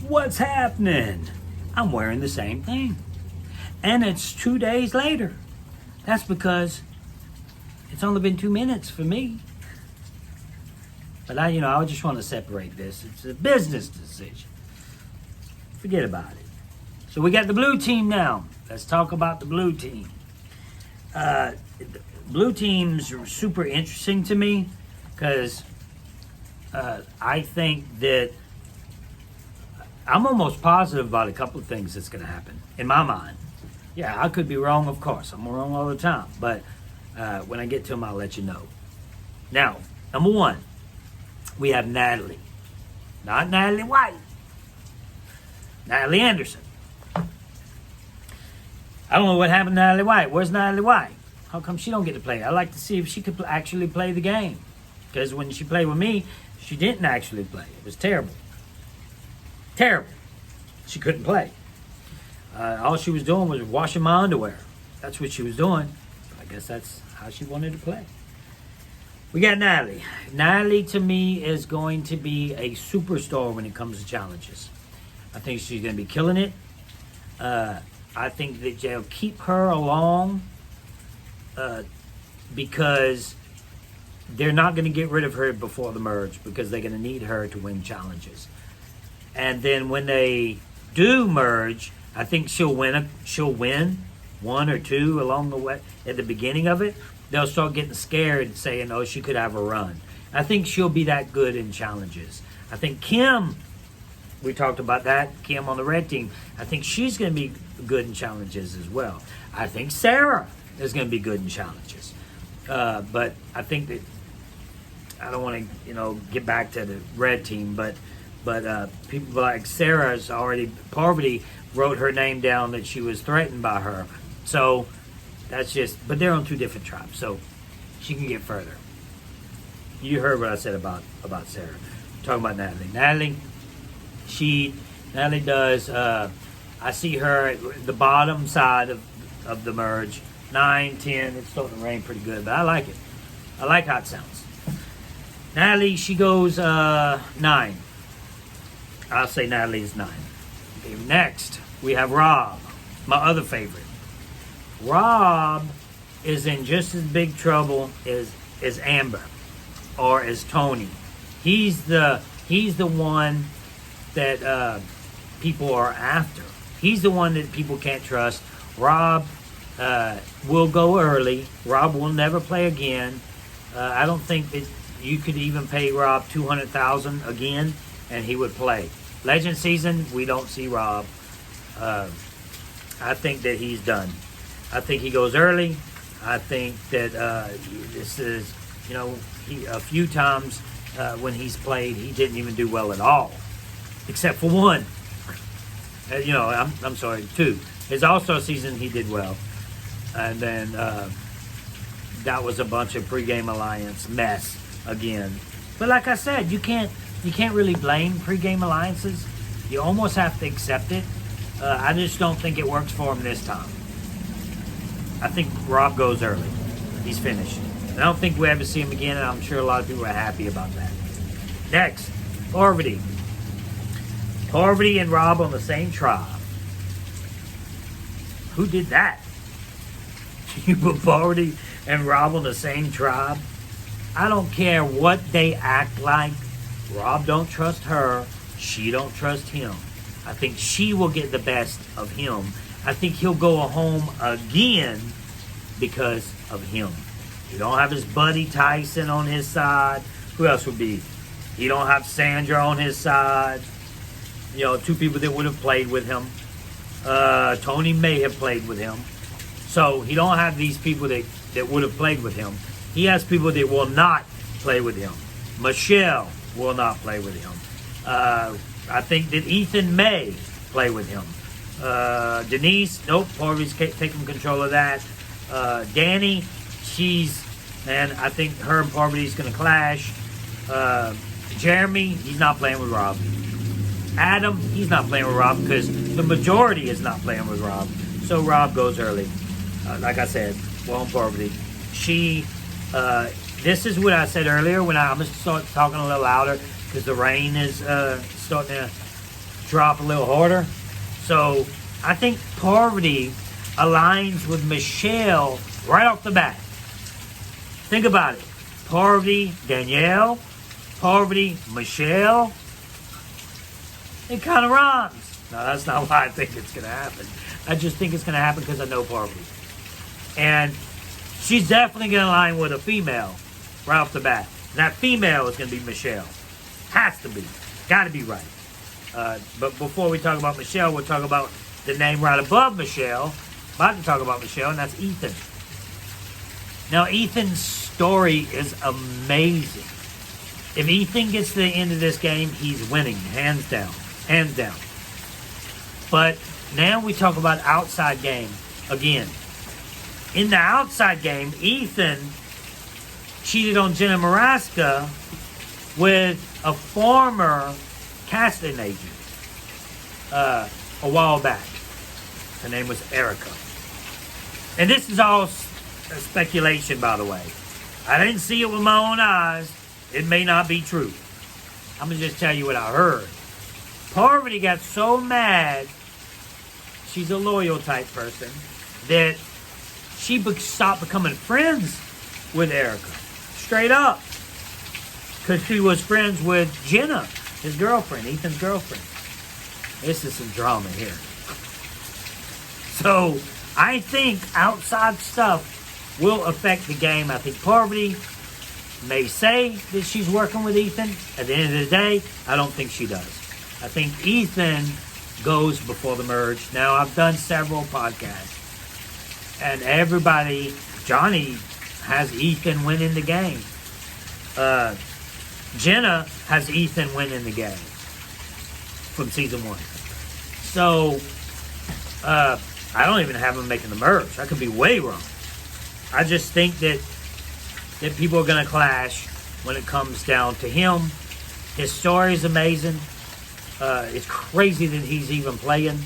What's happening? I'm wearing the same thing. And it's 2 days later. That's because it's only been 2 minutes for me. But I just want to separate this. It's a business decision. Forget about it. So we got the blue team now. Let's talk about the blue team. Blue teams are super interesting to me because I think that I'm almost positive about a couple of things that's going to happen in my mind. Yeah, I could be wrong, of course. I'm wrong all the time. But when I get to them, I'll let you know. Now, number one, we have Natalie. Not Natalie White. Natalie Anderson. I don't know what happened to Natalie White. Where's Natalie White? How come she don't get to play? I'd like to see if she could actually play the game. Because when she played with me, she didn't actually play. It was terrible. Terrible. She couldn't play. All she was doing was washing my underwear. That's what she was doing. I guess that's how she wanted to play. We got Natalie. Natalie, to me, is going to be a superstar when it comes to challenges. I think she's going to be killing it. I think that they'll keep her along because they're not going to get rid of her before the merge because they're going to need her to win challenges. And then when they do merge, I think she'll win one or two along the way at the beginning of it. They'll start getting scared saying, oh, she could have a run. I think she'll be that good in challenges. I think Kim, we talked about that, Kim on the red team. I think she's going to be good in challenges as well. I think Sarah is going to be good in challenges. But I think that, I don't want to, get back to the red team, but people like Sarah's already, Parvati wrote her name down that she was threatened by her. So that's just, but they're on two different tribes, so she can get further. You heard what I said about Sarah. I'm talking about Natalie. Natalie does, I see her at the bottom side of the merge. 9, 10, it's starting to rain pretty good, but I like it. I like how it sounds. Natalie, she goes 9. I'll say Natalie is 9. Okay, next, we have Rob, my other favorite. Rob is in just as big trouble as Amber or as Tony. He's the one that people are after. He's the one that people can't trust. Rob will go early. Rob will never play again. I don't think that you could even pay Rob $200,000 again and he would play. Legend season, we don't see Rob. I think that he's done. I think he goes early. I think that this is, a few times when he's played, he didn't even do well at all, except for one. I'm sorry, 2. His All-Star season, he did well, and then that was a bunch of pregame alliance mess again. But like I said, you can't really blame pregame alliances. You almost have to accept it. I just don't think it works for him this time. I think Rob goes early. He's finished. I don't think we ever see him again, and I'm sure a lot of people are happy about that. Next, Parvati. Parvati and Rob on the same tribe. Who did that? You put Parvati and Rob on the same tribe? I don't care what they act like. Rob don't trust her. She don't trust him. I think she will get the best of him. I think he'll go home again because of him. He don't have his buddy Tyson on his side. Who else would be? He don't have Sandra on his side. 2 people that would have played with him. Tony may have played with him. So he don't have these people that would have played with him. He has people that will not play with him. Michelle will not play with him. I think that Ethan may play with him. Denise, nope, Parvati's taking control of that. Danny, I think her and Parvati's going to clash. Jeremy, he's not playing with Rob. Adam, he's not playing with Rob because the majority is not playing with Rob. So Rob goes early. Like I said, well, Parvati. This is what I said earlier when I'm going to start talking a little louder because the rain is starting to drop a little harder. So I think Parvati aligns with Michelle right off the bat. Think about it. Parvati, Danielle, Parvati, Michelle. It kind of rhymes. No, that's not why I think it's going to happen. I just think it's going to happen because I know Parvati. And she's definitely going to align with a female right off the bat. That female is going to be Michelle. Has to be. Got to be right. But before we talk about Michelle, we'll talk about the name right above Michelle. About to talk about Michelle, and that's Ethan. Now, Ethan's story is amazing. If Ethan gets to the end of this game, he's winning, hands down. Hands down. But now we talk about outside game again. In the outside game, Ethan cheated on Jenna Maraska with a former casting agent a while back. Her name was Erica. And this is all speculation, by the way. I didn't see it with my own eyes. It may not be true. I'm going to just tell you what I heard. Parvati got so mad, she's a loyal type person, that she stopped becoming friends with Erica. Straight up. Because she was friends with Jenna, his girlfriend, Ethan's girlfriend. This is some drama here. So, I think outside stuff will affect the game. I think Parvati may say that she's working with Ethan. At the end of the day, I don't think she does. I think Ethan goes before the merge. Now, I've done several podcasts. And everybody, Johnny has Ethan winning the game. Jenna has Ethan winning the game from season 1. So, I don't even have him making the merge. I could be way wrong. I just think that people are going to clash when it comes down to him. His story is amazing. It's crazy that he's even playing.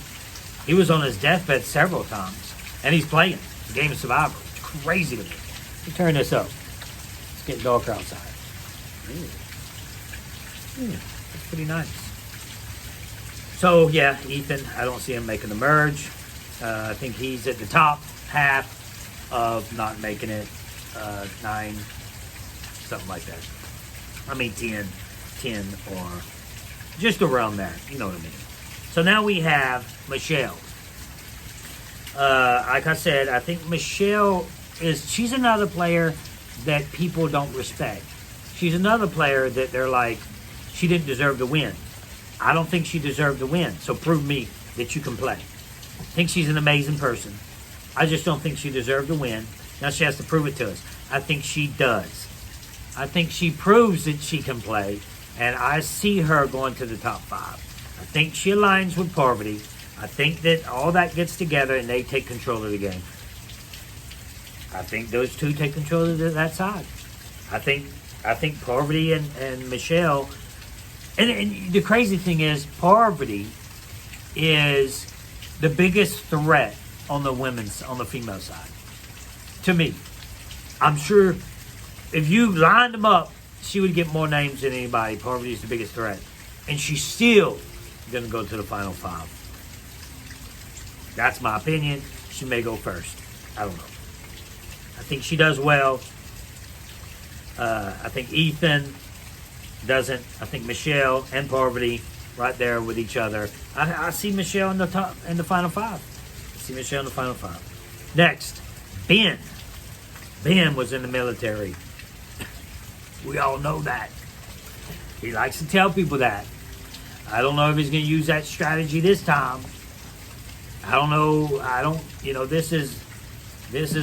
He was on his deathbed several times, and he's playing the game of survival. It's crazy to me. Let me turn this up. It's getting darker outside. That's pretty nice. So, yeah, Ethan, I don't see him making the merge. I think he's at the top half of not making it. 9, something like that. I mean 10 or just around there. You know what I mean. So now we have Michelle. Like I said, I think Michelle she's another player that people don't respect. She's another player that they're like, she didn't deserve to win. I don't think she deserved to win. So prove me that you can play. I think she's an amazing person. I just don't think she deserved to win. Now she has to prove it to us. I think she does. I think she proves that she can play. And I see her going to the top 5. I think she aligns with Parvati. I think that all that gets together and they take control of the game. I think those two take control of that side. I think Parvati and Michelle. And the crazy thing is, Parvati is the biggest threat on the female side. To me. I'm sure if you lined them up, she would get more names than anybody. Parvati is the biggest threat. And she's still going to go to the final 5. That's my opinion. She may go first. I don't know. I think she does well. I think Ethan doesn't. I think Michelle and Parvati right there with each other. I see Michelle in the final 5. I see Michelle in the final 5. Next, Ben. Ben was in the military. We all know that. He likes to tell people that. I don't know if he's going to use that strategy this time. I don't know. This is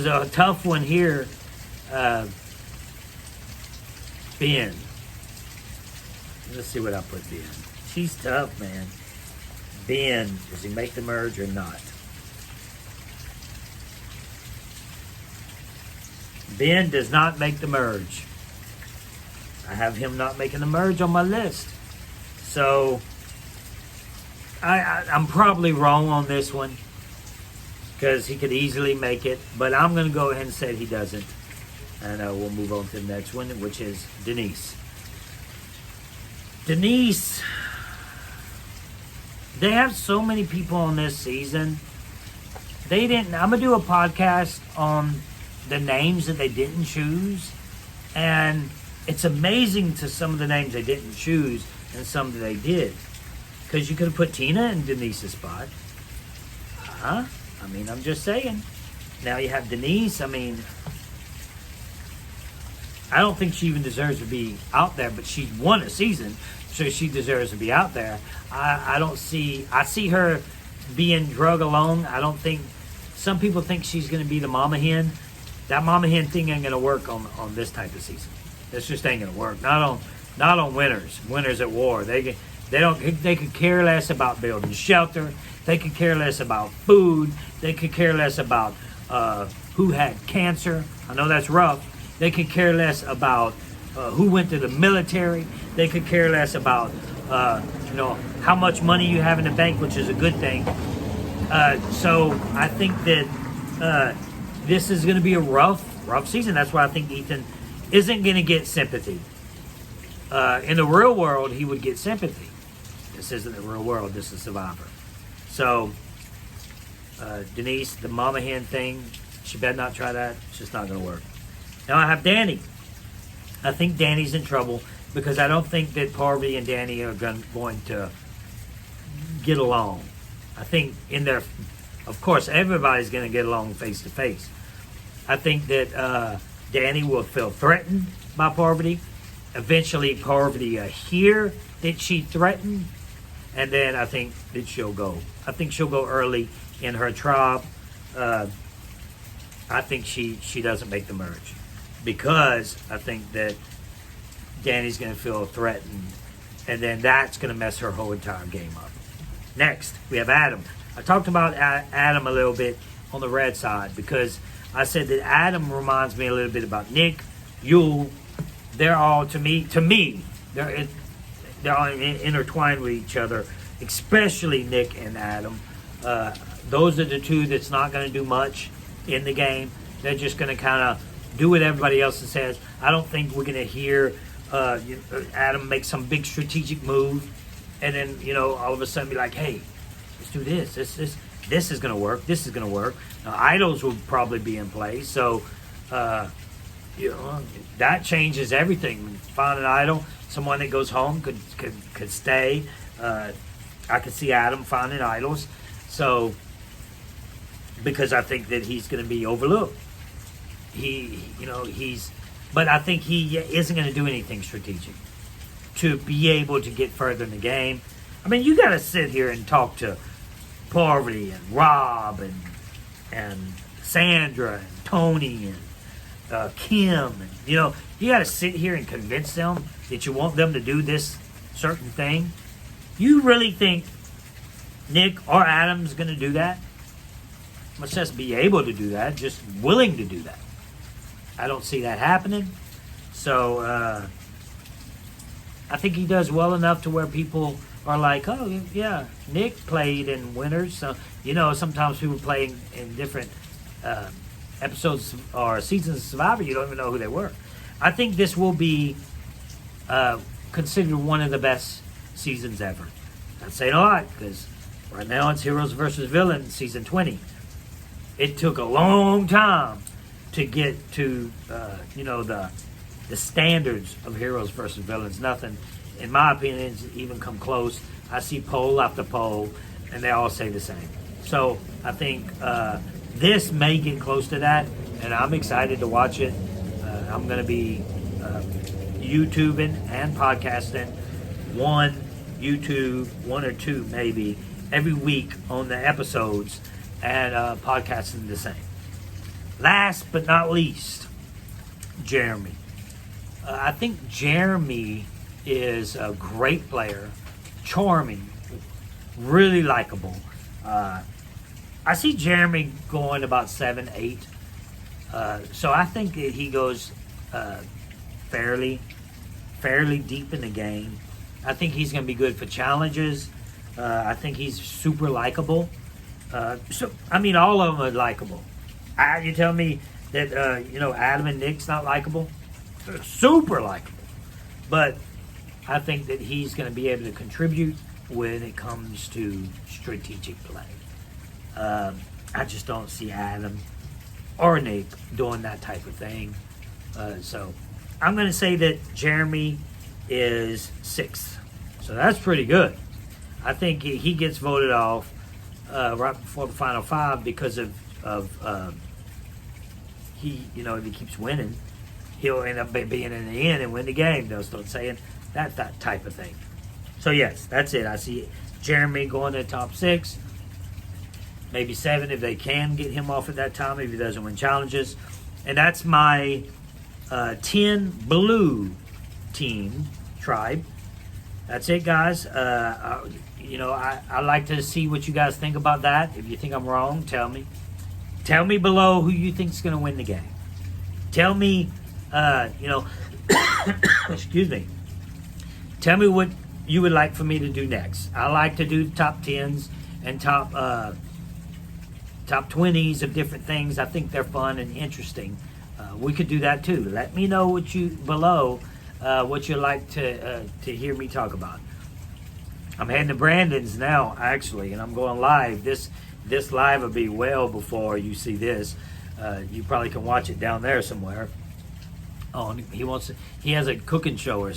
a tough one here. Ben. Let's see what I put Ben. She's tough, man. Ben, does he make the merge or not? Ben does not make the merge. I have him not making the merge on my list. So, I'm probably wrong on this one. Because he could easily make it. But I'm going to go ahead and say he doesn't. And we'll move on to the next one, which is Denise. Denise They have so many people on this season. They didn't. I'm gonna do a podcast on the names that they didn't choose, and it's amazing to some of the names they didn't choose and some that they did. Because you could have put Tina in Denise's spot. Huh? I mean, I'm just saying. Now you have Denise. I mean, I don't think she even deserves to be out there, but she won a season, so she deserves to be out there. I see her being drug along. I don't think, some people think she's going to be the mama hen. That mama hen thing ain't going to work on this type of season. This just ain't going to work. Not on winners. Winners at war. They could care less about building shelter. They could care less about food. They could care less about who had cancer. I know that's rough. They could care less about who went to the military. They could care less about how much money you have in the bank, which is a good thing. So I think that this is going to be a rough season. That's why I think Ethan isn't going to get sympathy. In the real world, he would get sympathy. This isn't the real world. This is Survivor. So Denise, the mama hen thing, she better not try that. It's just not going to work. Now I have Danny. I think Danny's in trouble because I don't think that Parvati and Danny are going to get along. I think of course, everybody's going to get along face to face. I think that Danny will feel threatened by Parvati. Eventually, Parvati hear that she threatened, and then I think that she'll go. I think she'll go early in her tribe. I think she doesn't make the merge because I think that Danny's going to feel threatened, and then that's going to mess her whole entire game up. Next, we have Adam. I talked about Adam a little bit on the red side because I said that Adam reminds me a little bit about Nick, Yule. They're all, to me, they're all intertwined with each other, especially Nick and Adam. Those are the two that's not going to do much in the game. They're just going to kind of do what everybody else says. I don't think we're going to hear Adam make some big strategic move and then, all of a sudden be like, hey, let's do this. This is going to work. This is going to work. Now, idols will probably be in place. So, that changes everything. Find an idol, someone that goes home could stay. I could see Adam finding idols. So, because I think that he's going to be overlooked. But I think he isn't going to do anything strategic to be able to get further in the game. I mean, you got to sit here and talk to Parvati and Rob and Sandra and Tony and Kim. And, you got to sit here and convince them that you want them to do this certain thing. You really think Nick or Adam's going to do that? Much less be able to do that, just willing to do that. I don't see that happening. So I think he does well enough to where people are like, oh, yeah, Nick played in Winners. So, sometimes people play in different episodes or seasons of Survivor. You don't even know who they were. I think this will be considered one of the best seasons ever. Not saying a lot because right now it's Heroes versus Villains season 20. It took a long time to get to, the standards of Heroes versus Villains. Nothing, in my opinion, has even come close. I see poll after poll, and they all say the same. So I think this may get close to that, and I'm excited to watch it. I'm going to be YouTubing and podcasting one or two maybe every week on the episodes, and podcasting the same. Last but not least, Jeremy. I think Jeremy is a great player, charming, really likable. I see Jeremy going about 7, 8. So I think that he goes fairly deep in the game. I think he's going to be good for challenges. I think he's super likable. All of them are likable. You tell me that Adam and Nick's not likable? They're super likable. But I think that he's going to be able to contribute when it comes to strategic play. I just don't see Adam or Nick doing that type of thing. So I'm going to say that Jeremy is 6th. So that's pretty good. I think he gets voted off right before the final 5 because of he, if he keeps winning, he'll end up being in the end and win the game. They'll start saying that type of thing. So yes, that's it. I see Jeremy going to the top 6, maybe 7 if they can get him off at that time if he doesn't win challenges. And that's my 10 blue team tribe. That's it, guys. I like to see what you guys think about that. If you think I'm wrong, tell me. Tell me below who you think is going to win the game. Tell me, excuse me. Tell me what you would like for me to do next. I like to do the top 10s and top 20s of different things. I think they're fun and interesting. We could do that too. Let me know what you what you'd like to hear me talk about. I'm heading to Brandon's now, actually, and I'm going live. This live will be well before you see this. You probably can watch it down there somewhere. Oh, he has a cooking show or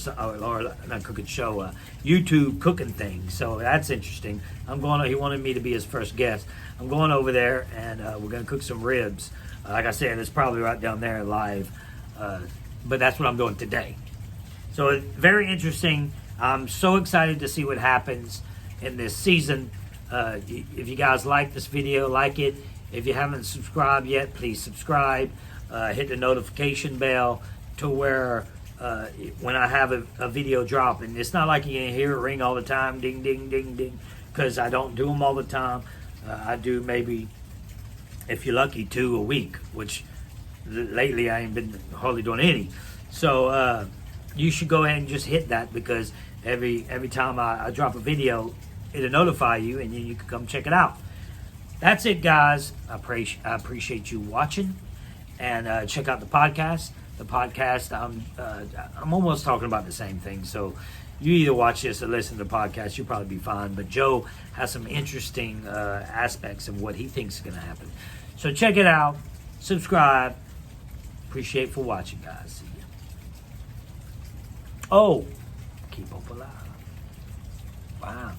not cooking show, YouTube cooking thing. So that's interesting. He wanted me to be his first guest. I'm going over there and we're going to cook some ribs. Like I said, it's probably right down there live. But that's what I'm doing today. So very interesting. I'm so excited to see what happens in this season. If you guys like this video, like it. If you haven't subscribed yet, please subscribe. Hit the notification bell to where when I have a video drop, and it's not like you can hear it ring all the time, ding, ding, ding, ding, because I don't do them all the time. I do maybe, if you're lucky, 2 a week, which lately I ain't been hardly doing any. So you should go ahead and just hit that, because every time I drop a video, it'll notify you, and then you can come check it out. That's it, guys. I appreciate you watching, and check out the podcast. The podcast, I'm almost talking about the same thing. So you either watch this or listen to the podcast, you'll probably be fine. But Joe has some interesting aspects of what he thinks is going to happen. So check it out. Subscribe. Appreciate for watching, guys. See ya. Oh, keep hope alive. Wow.